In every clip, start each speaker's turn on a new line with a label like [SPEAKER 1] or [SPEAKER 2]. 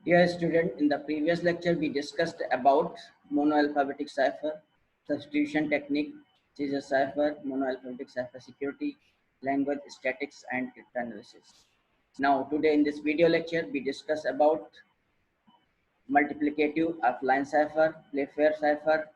[SPEAKER 1] Dear student, in the previous lecture we discussed about monoalphabetic cipher, substitution technique, Caesar cipher, monoalphabetic cipher security, language statics and cryptanalysis. Now today in this video lecture we discuss about multiplicative offline cipher, Playfair cipher,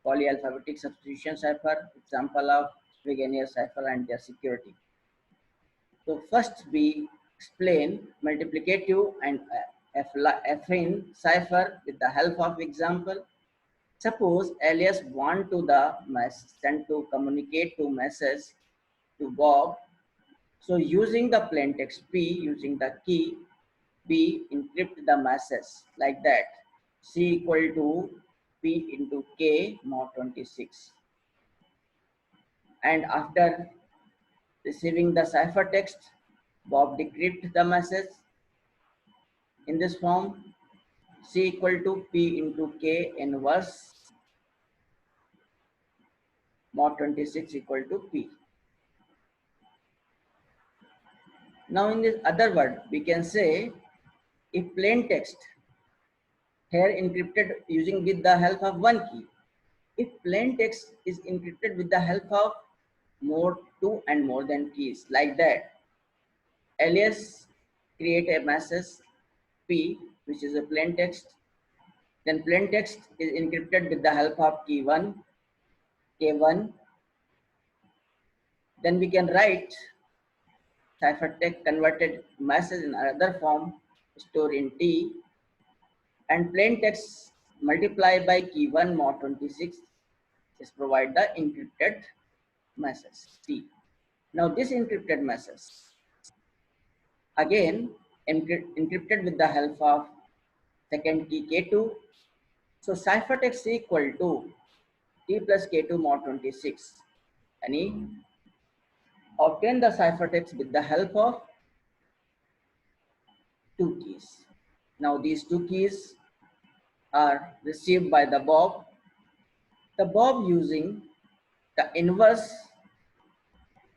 [SPEAKER 1] polyalphabetic substitution cipher, example of Wegener cipher and their security. So first we explain multiplicative and affine cipher with the help of example. Suppose alias want to the send to communicate to message to Bob. So using the plain text P, using the key P, encrypt the message like that. C equal to P into K mod 26. And after receiving the ciphertext, Bob decrypt the message in this form. C equal to P into K inverse mod 26 equal to P. Now in this other word, we can say if plain text here encrypted using with the help of one key. If plain text is encrypted with the help of more two and more than keys like that, alias create a message P which is a plain text. Then plain text is encrypted with the help of key 1, K1. Then we can write ciphertext converted message in another form stored in T, and plain text multiplied by key 1 mod 26 is provide the encrypted message T. Now this encrypted message again encrypted with the help of second key K2. So ciphertext equal to T plus K2 mod 26. And obtain the ciphertext with the help of two keys. Now these two keys are received by the Bob. The Bob using the inverse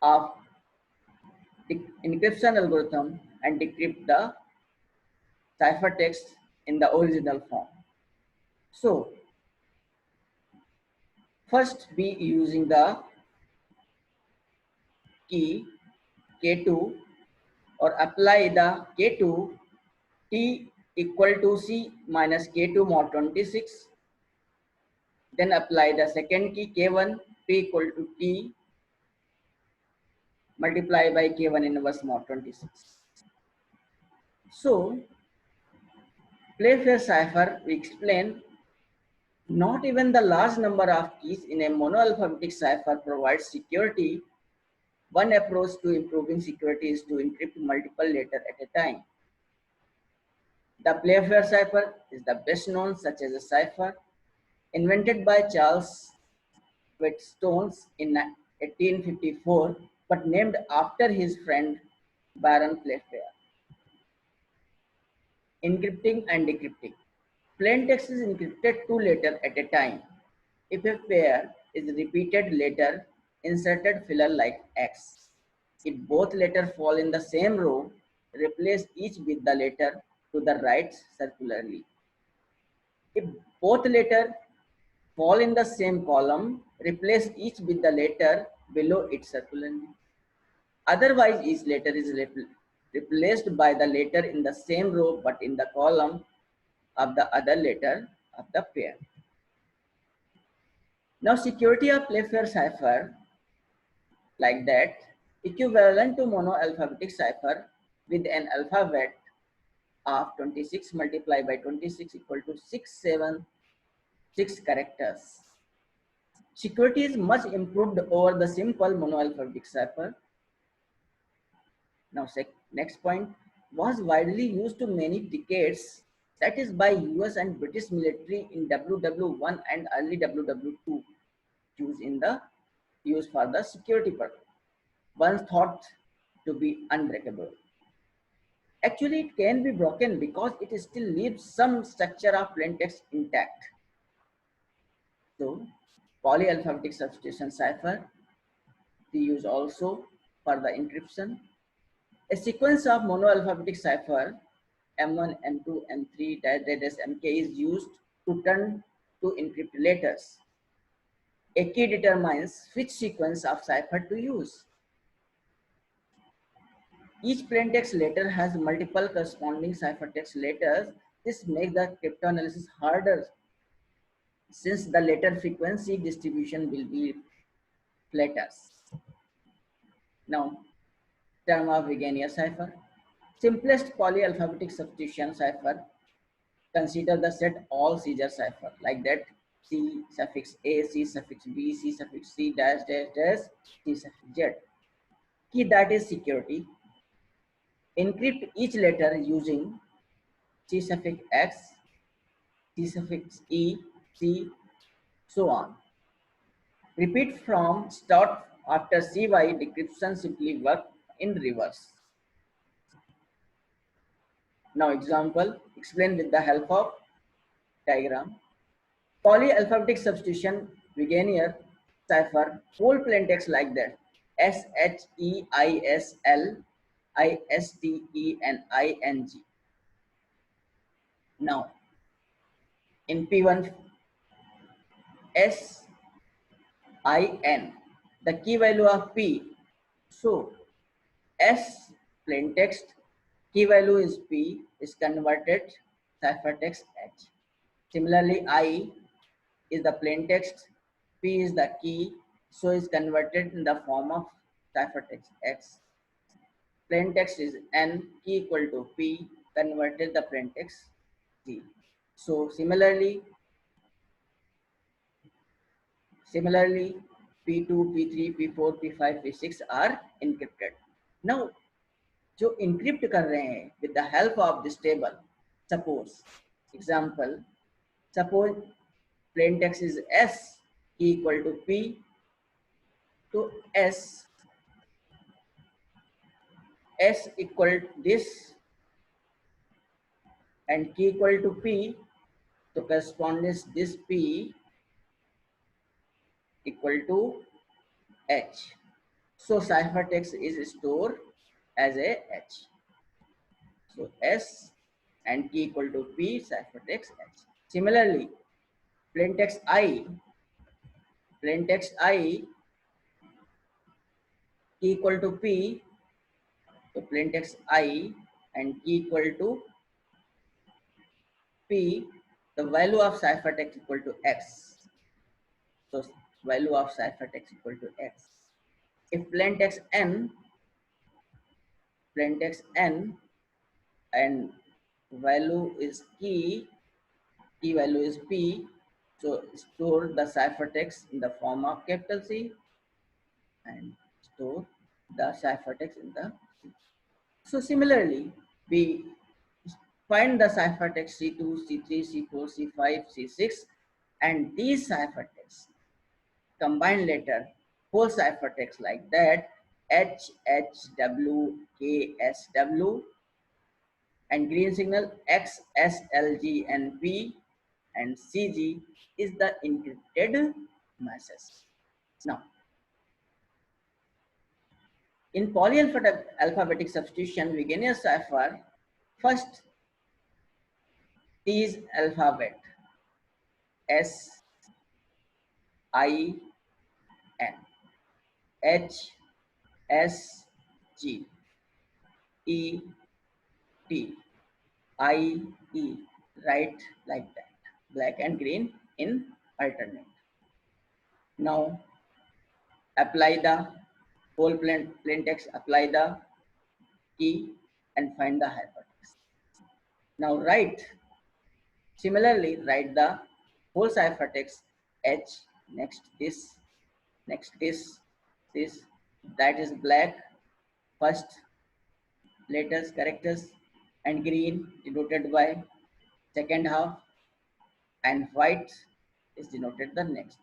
[SPEAKER 1] of the encryption algorithm and decrypt the ciphertext in the original form. So first be using the key K2 or apply the K2 T equal to C minus K2 mod 26. Then apply the second key K1 P equal to T multiply by K1 inverse mod 26. So Playfair cipher we explain not even the large number of keys in a monoalphabetic cipher provides security. One approach to improving security is to encrypt multiple letters at a time. The Playfair cipher is the best known such as a cipher invented by Charles Wheatstone in 1854 but named after his friend Baron Playfair. Encrypting and decrypting. Plain text is encrypted two letters at a time. If a pair is repeated letter, inserted filler like X. If both letters fall in the same row, replace each with the letter to the right circularly. If both letters fall in the same column, replace each with the letter below it circularly. Otherwise, each letter is replaced by the letter in the same row but in the column of the other letter of the pair. Now, security of Playfair cipher like that equivalent to monoalphabetic cipher with an alphabet of 26 multiplied by 26 equal to 676 characters. Security is much improved over the simple monoalphabetic cipher. Now, next point was widely used to many decades, that is by US and British military in WW1 and early WW2 used for the security purpose. Once thought to be unbreakable. Actually, it can be broken because it still leaves some structure of plain text intact. So, polyalphabetic substitution cipher we use also for the encryption. A sequence of monoalphabetic cipher M1, M2, M3, -MK is used to turn to encrypt letters. A key determines which sequence of cipher to use. Each plaintext letter has multiple corresponding ciphertext letters. This makes the cryptanalysis harder since the letter frequency distribution will be flatter. Now, term of Wigenia cipher. Simplest polyalphabetic substitution cipher. Consider the set all Caesar cipher like that: C suffix A, C suffix B, C suffix C dash dash dash, C suffix Z. Key that is security. Encrypt each letter using C suffix X, C suffix E, C, so on. Repeat from start after CY. Decryption simply work in reverse. Now example, explain with the help of diagram. Polyalphabetic substitution Wigenier cipher, whole plain text like that: SHEISLISTENING. Now in P1 SIN, the key value of P. So S plain text, key value is P, is converted ciphertext H. Similarly, I is the plain text, P is the key, so is converted in the form of ciphertext X. Plain text is N, key equal to P, converted the plain text C. So similarly, P2, P3, P4, P5, P6 are encrypted. Now, जो encrypt कर रहे हैं with the help of this table, suppose example, suppose plain text is S, key equal to P, to S equal to this and key equal to P, so correspondence this P equal to H. So ciphertext is stored as a H. So S and key equal to P, ciphertext H. Similarly, plaintext I key equal to P, so plaintext I and key equal to P, the value of ciphertext equal to X. So value of ciphertext equal to X. If plaintext N and value is key value is P, so store the ciphertext in the form of capital C and store the ciphertext in the C. So similarly, we find the ciphertext C2, C3, C4, C5, C6, and these ciphertexts combine later whole ciphertext like that: H, H, W, K, S, W, and green signal X, S, L, G, and P, and CG is the encrypted message. Now, in polyalphabetic substitution, Wigenius cipher, first T is alphabet S, I, N, H, S, G, E, T, I, E, right, like that, black and green in alternate. Now apply the whole plain text, apply the key and find the hypertext. Now similarly write the whole ciphertext H, next this, that is black first letters, characters, and green denoted by second half, and white is denoted the next.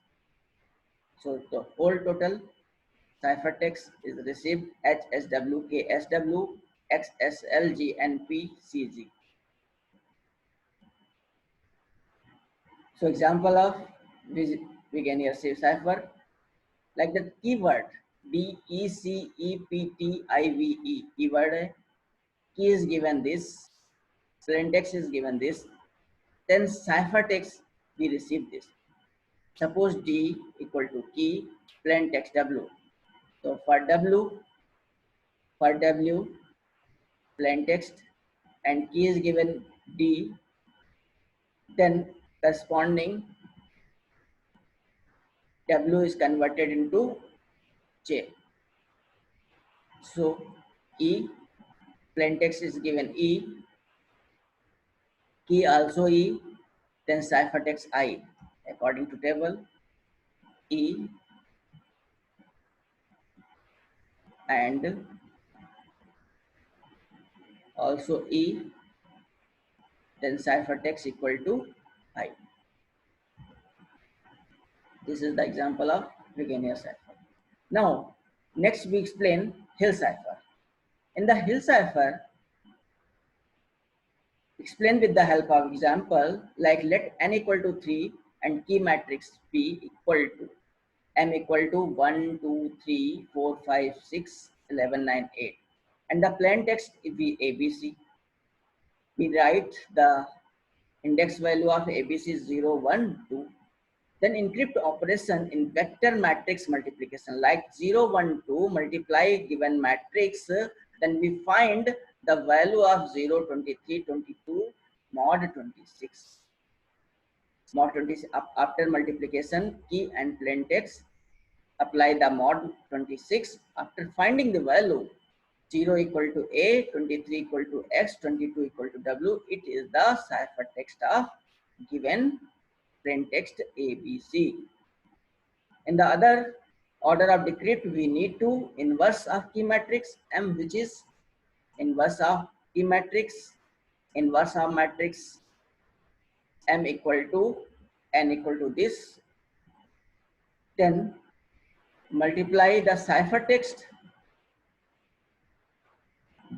[SPEAKER 1] So the whole total ciphertext is received HSW, KSW, XSLG, and PCG. So example of Wigenier cipher, like the keyword DECEPTIVE, keyword key is given this, plain text is given this, then ciphertext we receive this. Suppose D equal to key plain text W. So for W plain text and key is given D, then corresponding W is converted into J. So E plain text is given E, key also E, then ciphertext I. According to table, E and also E, then ciphertext equal to I. This is the example of Vigenère cipher. Now, next we explain Hill cipher. In the Hill cipher, explain with the help of example like let n equal to 3 and key matrix P equal to m equal to 1, 2, 3, 4, 5, 6, 11, 9, 8. And the plain text be ABC. We write the index value of ABC 0, 1, 2. Then encrypt operation in vector matrix multiplication like 0, 1, 2 multiply given matrix, then we find the value of 0, 23, 22, mod 26. Mod 26 after multiplication key and plain text apply the mod 26 after finding the value 0 equal to A, 23 equal to X, 22 equal to W. It is the ciphertext of given plain text ABC. In the other order of decrypt, we need to inverse of key matrix M, which is inverse of key matrix, inverse of matrix M equal to N equal to this. Then multiply the ciphertext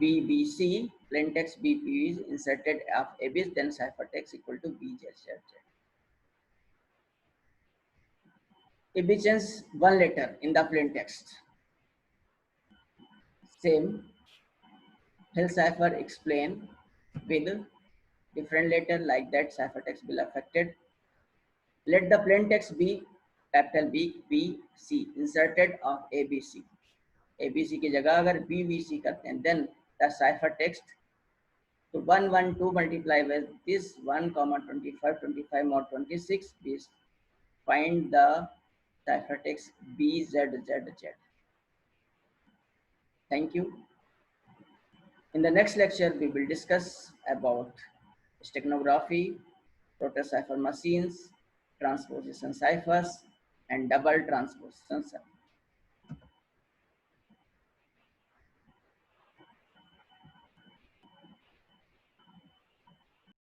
[SPEAKER 1] BBC, plain text BP is inserted of ABC, then ciphertext equal to BZZZ. If we change one letter in the plain text, same Hill cipher explain with different letter like that ciphertext will affected. Let the plain text be capital B, B, C inserted of ABC. ABC की जगह अगर BVC करते हैं, then the ciphertext to 1, 1, 2 multiply with this 1, 25, 25 mod 26. We find the ciphertext BZZZ. Thank you. In the next lecture, we will discuss about steganography, proto-cipher machines, transposition ciphers, and double transposition ciphers.